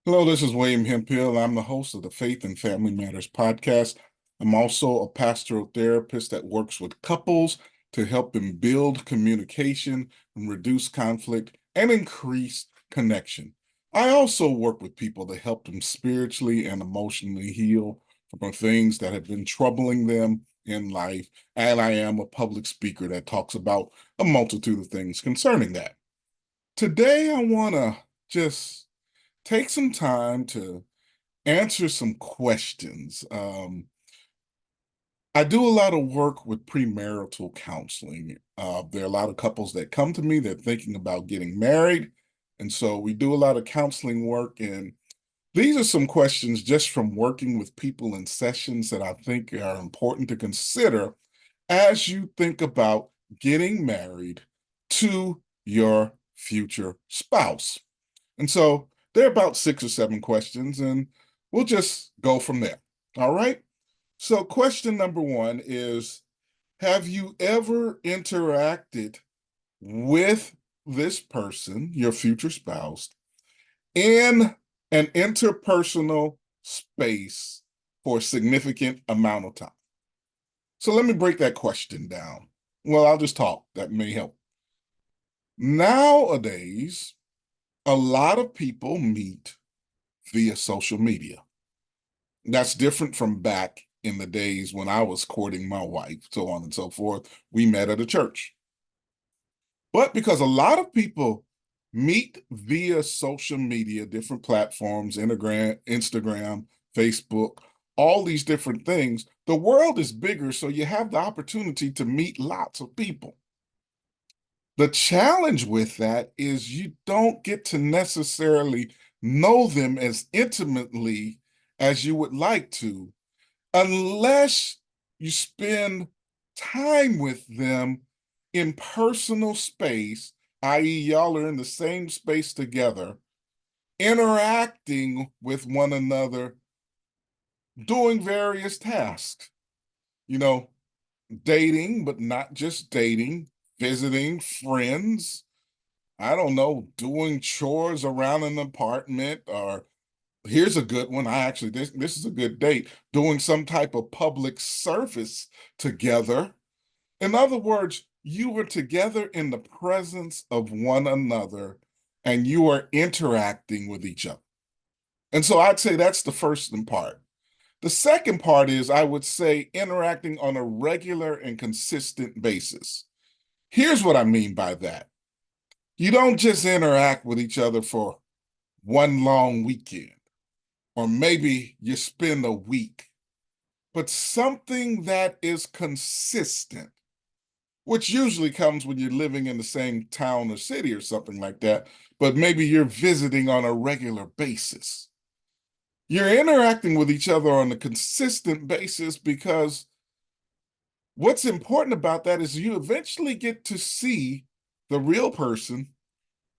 Hello, this is William Hemphill. I'm the host of the Faith and Family Matters podcast. I'm also a pastoral therapist that works with couples to help them build communication and reduce conflict and increase connection. I also work with people to help them spiritually and emotionally heal from the things that have been troubling them in life. And I am a public speaker that talks about a multitude of things concerning that. Today, I want to just take some time to answer some questions. I do a lot of work with premarital counseling. There are a lot of couples that come to me, they're thinking about getting married. And so we do a lot of counseling work. And these are some questions just from working with people in sessions that I think are important to consider as you think about getting married to your future spouse. And so there are about 6 or 7 questions, and we'll just go from there. All right. So, question number one is: have you ever interacted with this person, your future spouse, in an interpersonal space for a significant amount of time? So, let me break that question down. Well, I'll just talk. That may help. Nowadays, a lot of people meet via social media. That's different from back in the days when I was courting my wife, so on and so forth. We met at a church. But because a lot of people meet via social media, different platforms, Instagram, Facebook, all these different things, the world is bigger, so you have the opportunity to meet lots of people. The challenge with that is you don't get to necessarily know them as intimately as you would like to unless you spend time with them in personal space, i.e., y'all are in the same space together, interacting with one another, doing various tasks, you know, dating, but not just dating, visiting friends. I don't know, doing chores around an apartment, or here's a good one. This is a good date. Doing some type of public service together. In other words, you were together in the presence of one another and you are interacting with each other. And so I'd say that's the first part. The second part is, I would say, interacting on a regular and consistent basis. Here's what I mean by that. You don't just interact with each other for one long weekend, or maybe you spend a week, but something that is consistent, which usually comes when you're living in the same town or city or something like that, but maybe you're visiting on a regular basis. You're interacting with each other on a consistent basis because what's important about that is you eventually get to see the real person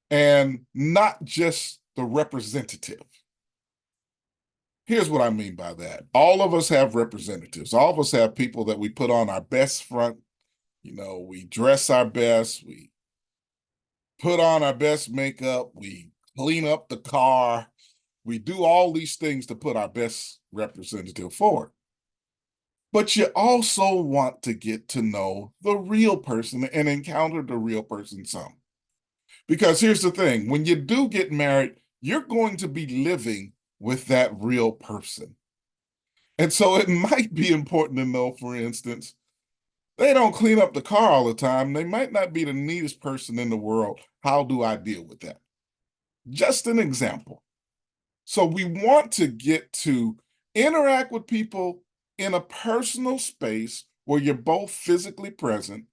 and not just the representative. Here's what I mean by that. All of us have representatives. All of us have people that we put on our best front. We dress our best. We put on our best makeup. We clean up the car. We do all these things to put our best representative forward. But you also want to get to know the real person and encounter the real person some. Because here's the thing, when you do get married, you're going to be living with that real person. And so it might be important to know, for instance, they don't clean up the car all the time. They might not be the neatest person in the world. How do I deal with that? Just an example. So we want to get to interact with people in a personal space where you're both physically present,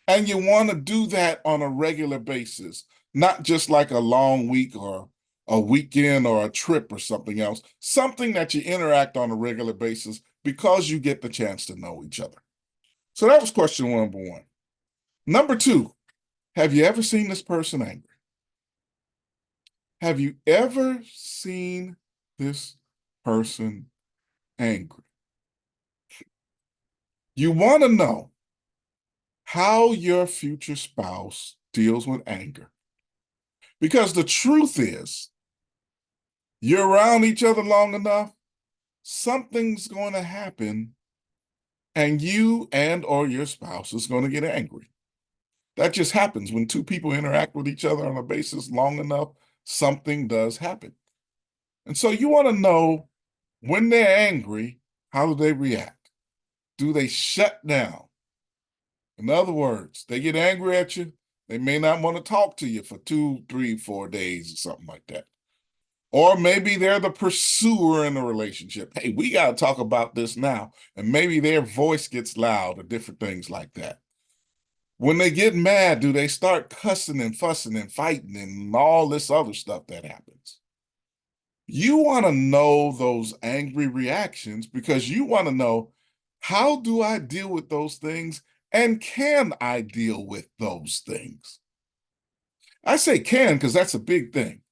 and you want to do that on a regular basis, not just like a long week or a weekend or a trip or something else, something that you interact on a regular basis because you get the chance to know each other. So that was question number one. Number two, have you ever seen this person angry? Have you ever seen this person angry? You want to know how your future spouse deals with anger. Because the truth is, You're around each other long enough, something's going to happen, and you and or your spouse is going to get angry. That just happens when two people interact with each other on a basis long enough, something does happen. And so you want to know when they're angry, how do they react? Do they shut down? In other words, they get angry at you, they may not want to talk to you for 2, 3, 4 days or something like that. Or maybe they're the pursuer in the relationship. Hey, we got to talk about this now. And maybe their voice gets loud or different things like that. When they get mad, do they start cussing and fussing and fighting and all this other stuff that happens? You want to know those angry reactions because you want to know, how do I deal with those things, and can I deal with those things? I say can because that's a big thing.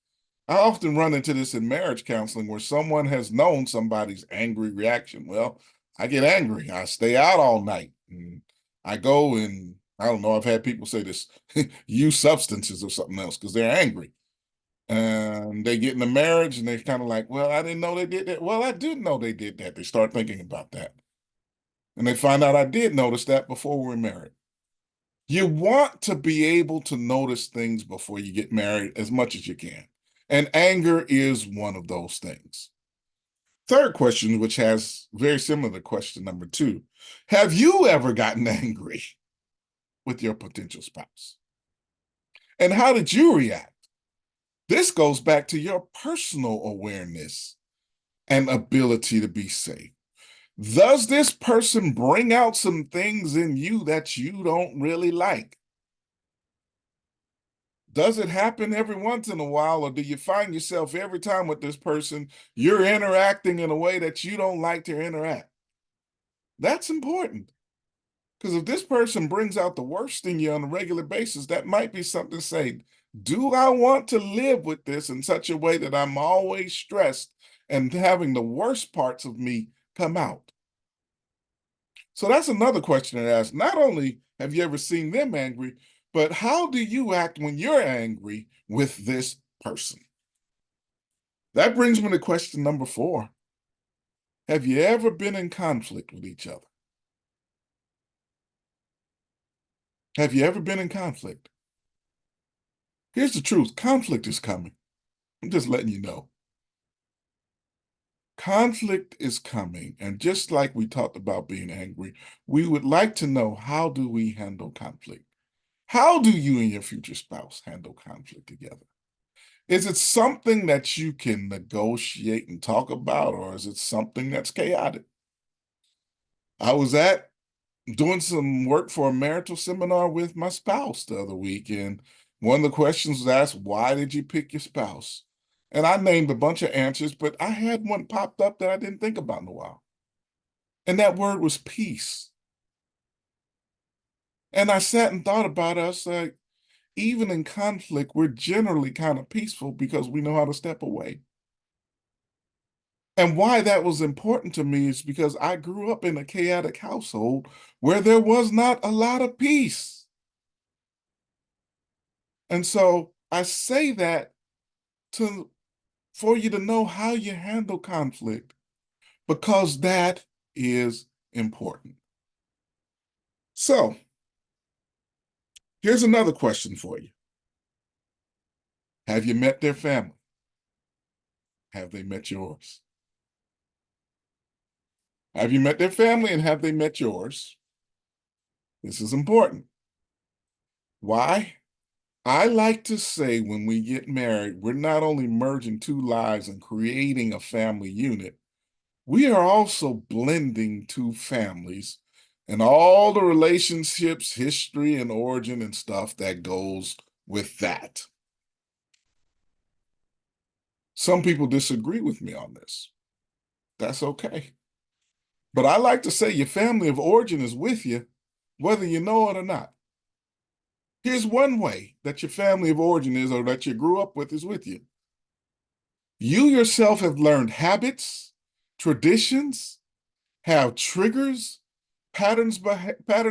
I often run into this in marriage counseling where someone has known somebody's angry reaction. Well, I get angry. I stay out all night. And I go and I don't know, I've had people say this, use substances or something else because they're angry. And they get in a marriage and they're kind of like, well, I didn't know they did that. Well, I did know they did that. They start thinking about that. And they find out I did notice that before we were married. You want to be able to notice things before you get married as much as you can. And anger is one of those things. Third question, which has very similar to question number 2. Have you ever gotten angry with your potential spouse? And how did you react? This goes back to your personal awareness and ability to be safe. Does this person bring out some things in you that you don't really like? Does it happen every once in a while, or do you find yourself every time with this person, you're interacting in a way that you don't like to interact? That's important. Because if this person brings out the worst in you on a regular basis, that might be something to say, do I want to live with this in such a way that I'm always stressed and having the worst parts of me come out? So that's another question to ask. Not only have you ever seen them angry, but how do you act when you're angry with this person? That brings me to question number 4. Have you ever been in conflict with each other? Have you ever been in conflict? Here's the truth. Conflict is coming. I'm just letting you know. Conflict is coming. And just like we talked about being angry, we would like to know, how do we handle conflict? How do you and your future spouse handle conflict together? Is it something that you can negotiate and talk about, or is it something that's chaotic? I was doing some work for a marital seminar with my spouse the other week, and one of the questions was asked, why did you pick your spouse? And I named a bunch of answers, but I had one popped up that I didn't think about in a while. And that word was peace. And I sat and thought about us, even in conflict, we're generally kind of peaceful because we know how to step away. And why that was important to me is because I grew up in a chaotic household where there was not a lot of peace. And so I say that to for you to know how you handle conflict, because that is important. So here's another question for you. Have you met their family? Have they met yours? Have you met their family, and have they met yours? This is important. Why? I like to say when we get married, we're not only merging 2 lives and creating a family unit, we are also blending 2 families and all the relationships, history, and origin and stuff that goes with that. Some people disagree with me on this. That's okay. But I like to say your family of origin is with you, whether you know it or not. Here's one way that your family of origin is, or that you grew up with, is with you. You yourself have learned habits, traditions, have triggers, patterns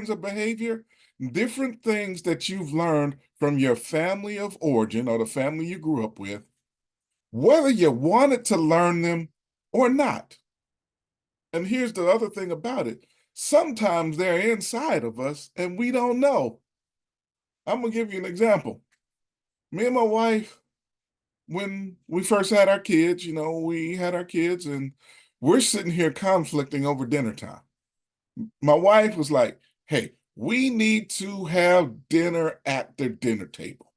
of behavior, different things that you've learned from your family of origin or the family you grew up with whether you wanted to learn them or not. And here's the other thing about it. Sometimes they're inside of us and we don't know. I'm going to give you an example. Me and my wife, when we first had our kids, we had our kids and we're sitting here conflicting over dinner time. My wife was like, hey, we need to have dinner at the dinner table.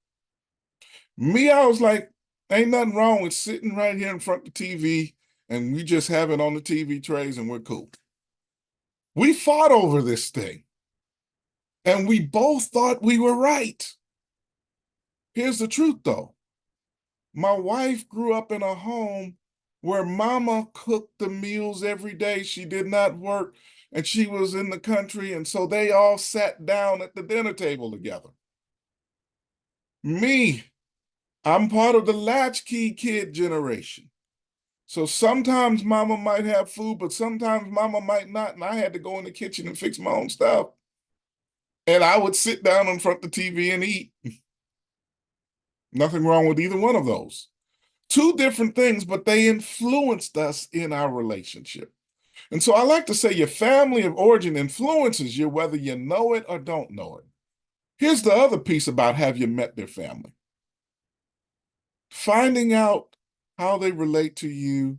Me, I was like, ain't nothing wrong with sitting right here in front of the TV and we just have it on the TV trays and we're cool. We fought over this thing and we both thought we were right. Here's the truth though. My wife grew up in a home where mama cooked the meals every day. She did not work and she was in the country. And so they all sat down at the dinner table together. Me, I'm part of the latchkey kid generation. So sometimes mama might have food, but sometimes mama might not. And I had to go in the kitchen and fix my own stuff. And I would sit down in front of the TV and eat. Nothing wrong with either one of those. Two different things, but they influenced us in our relationship. And so I like to say your family of origin influences you whether you know it or don't know it. Here's the other piece about have you met their family? Finding out how they relate to you,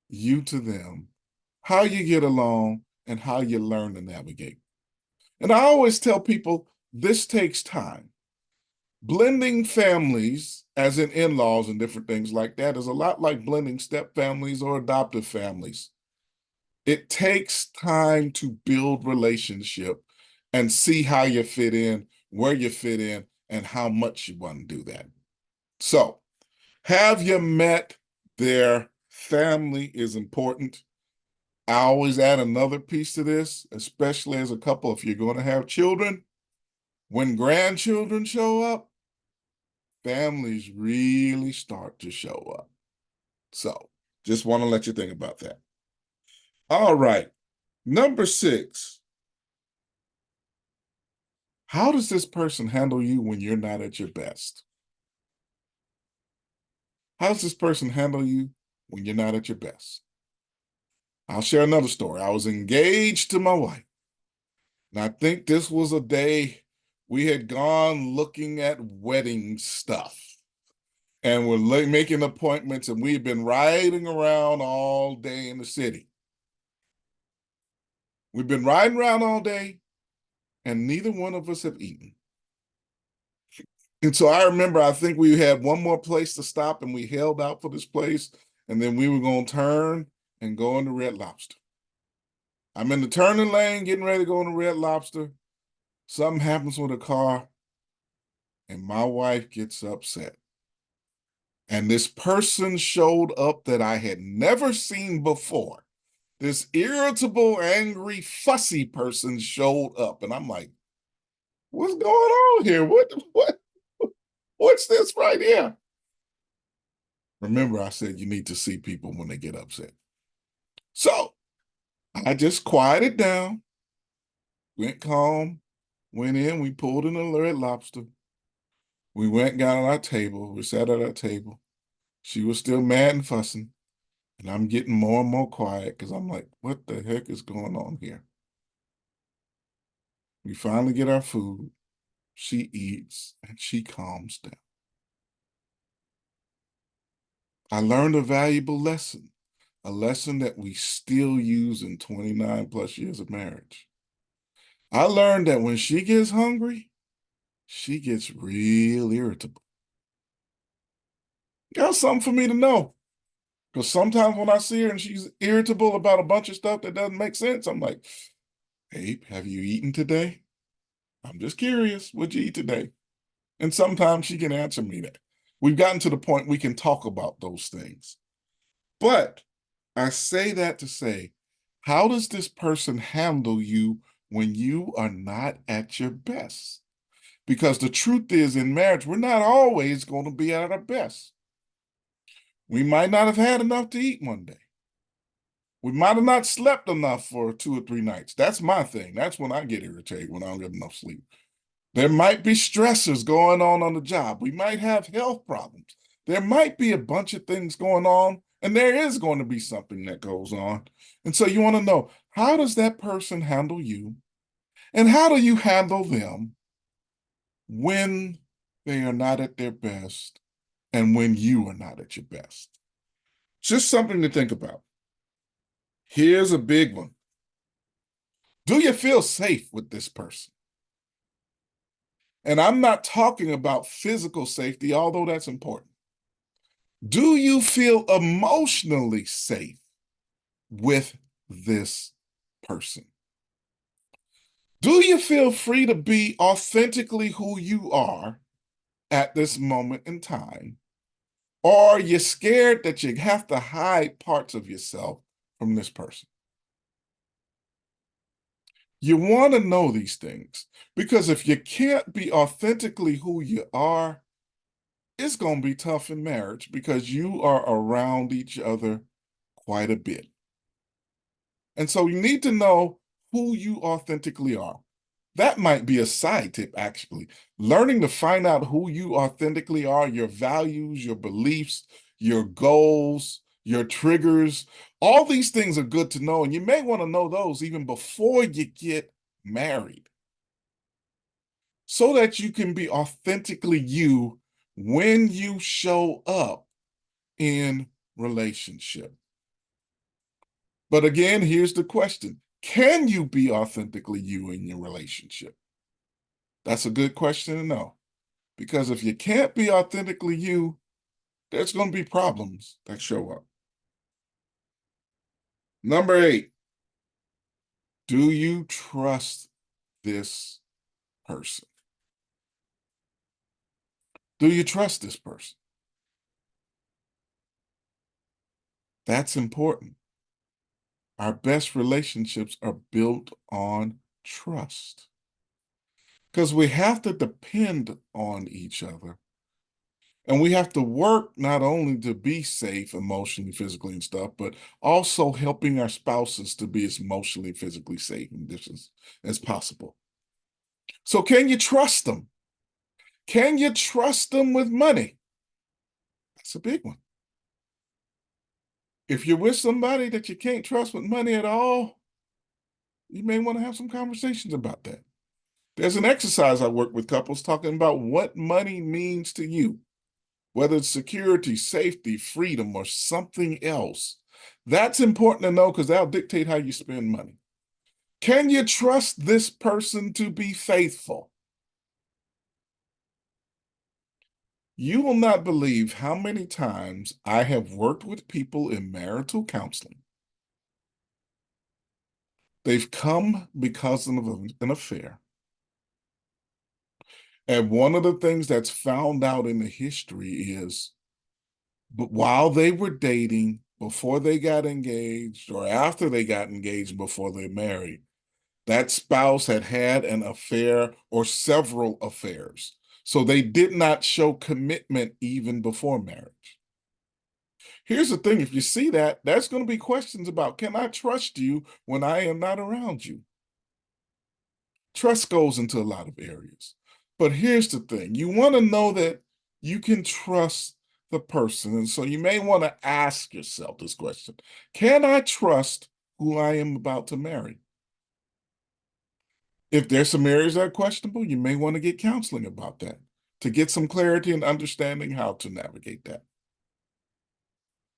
you to them, how you get along, and how you learn to navigate. And I always tell people this takes time. Blending families, as in in-laws and different things like that, is a lot like blending step families or adoptive families. It takes time to build relationship and see how you fit in, where you fit in, and how much you want to do that. So, have you met their family is important. I always add another piece to this, especially as a couple, if you're going to have children, when grandchildren show up, families really start to show up. So just want to let you think about that. All right. Number 6, how does this person handle you when you're not at your best? How does this person handle you when you're not at your best? I'll share another story. I was engaged to my wife, and I think this was a day we had gone looking at wedding stuff and we're making appointments, and we've been riding around all day in the city. We've been riding around all day, and neither one of us have eaten. And so I remember, I think we had one more place to stop, and we held out for this place, and then we were going to turn and go into Red Lobster. I'm in the turning lane, getting ready to go into Red Lobster. Something happens with a car, and my wife gets upset. And this person showed up that I had never seen before. This irritable, angry, fussy person showed up, and I'm like, what's going on here? What's this right here? Remember, I said you need to see people when they get upset. So I just quieted down, went calm, went in, we pulled in a Red Lobster. We went and got on our table. We sat at our table. She was still mad and fussing. And I'm getting more and more quiet because I'm like, what the heck is going on here? We finally get our food. She eats and she calms down. I learned a valuable lesson, a lesson that we still use in 29 plus years of marriage. I learned that when she gets hungry, she gets real irritable. That's something for me to know. Because sometimes when I see her and she's irritable about a bunch of stuff that doesn't make sense, I'm like, hey, have you eaten today? I'm just curious. What'd you eat today? And sometimes she can answer me that. We've gotten to the point we can talk about those things. But I say that to say, how does this person handle you when you are not at your best? Because the truth is, in marriage, we're not always going to be at our best. We might not have had enough to eat one day. We might have not slept enough for 2 or 3 nights. That's my thing. That's when I get irritated, when I don't get enough sleep. There might be stressors going on the job. We might have health problems. There might be a bunch of things going on, and there is going to be something that goes on. And so you want to know, how does that person handle you? And how do you handle them when they are not at their best and when you are not at your best? Just something to think about. Here's a big one. Do you feel safe with this person? And I'm not talking about physical safety, although that's important. Do you feel emotionally safe with this person? Do you feel free to be authentically who you are at this moment in time? Or are you scared that you have to hide parts of yourself from this person? You want to know these things because if you can't be authentically who you are, it's going to be tough in marriage because you are around each other quite a bit. And so you need to know who you authentically are. That might be a side tip, actually. Learning to find out who you authentically are, your values, your beliefs, your goals, your triggers, all these things are good to know. And you may want to know those even before you get married so that you can be authentically you when you show up in relationship. But again, here's the question. Can you be authentically you in your relationship? That's a good question to know. Because if you can't be authentically you, there's going to be problems that show up. Number 8, do you trust this person? Do you trust this person? That's important. Our best relationships are built on trust because we have to depend on each other. And we have to work not only to be safe emotionally, physically, and stuff, but also helping our spouses to be as emotionally, physically safe and this as possible. So can you trust them? Can you trust them with money? That's a big one. If you're with somebody that you can't trust with money at all, you may want to have some conversations about that. There's an exercise I work with couples talking about what money means to you, whether it's security, safety, freedom, or something else. That's important to know because that'll dictate how you spend money. Can you trust this person to be faithful? You will not believe how many times I have worked with people in marital counseling. They've come because of an affair. And one of the things that's found out in the history is, but while they were dating, before they got engaged, or after they got engaged, before they married, that spouse had had an affair or several affairs. So they did not show commitment even before marriage. Here's the thing, if you see that, there's going to be questions about, can I trust you when I am not around you? Trust goes into a lot of areas. But here's the thing, you want to know that you can trust the person. And so you may want to ask yourself this question. Can I trust who I am about to marry? If there's some areas that are questionable, you may want to get counseling about that to get some clarity and understanding how to navigate that.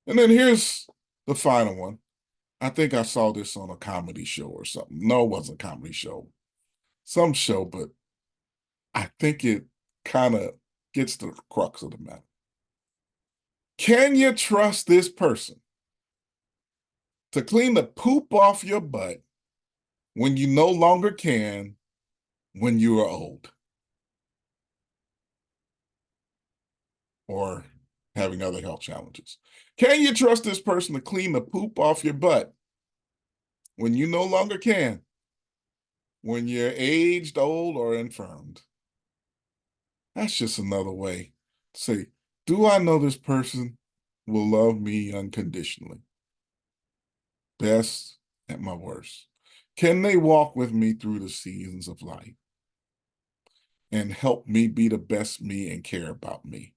And then here's the final one. I think I saw this on a comedy show or something. No, it wasn't a comedy show. Some show, but I think it kind of gets to the crux of the matter. Can you trust this person to clean the poop off your butt when you no longer can, when you are old or having other health challenges? Can you trust this person to clean the poop off your butt when you no longer can, when you're aged, old, or infirmed? That's just another way to say, do I know this person will love me unconditionally? Best at my worst. Can they walk with me through the seasons of life and help me be the best me and care about me?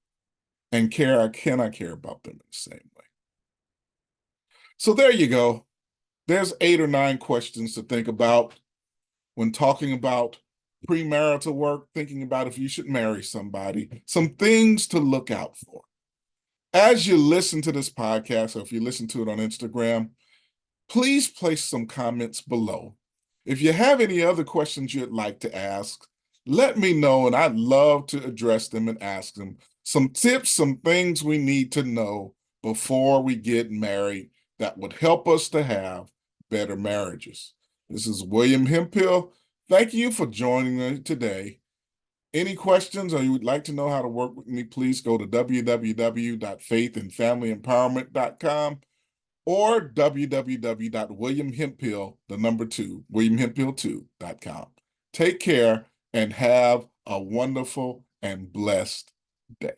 and care, I cannot care about them in the same way. So there you go. There's 8 or 9 questions to think about when talking about premarital work, thinking about if you should marry somebody, some things to look out for. As you listen to this podcast, or if you listen to it on Instagram, please place some comments below. If you have any other questions you'd like to ask, let me know, and I'd love to address them and ask them. Some tips, some things we need to know before we get married that would help us to have better marriages. This is William Hemphill. Thank you for joining me today. Any questions or you would like to know how to work with me, please go to www.faithandfamilyempowerment.com or www.williamhemphill2.com. Take care and have a wonderful and blessed day.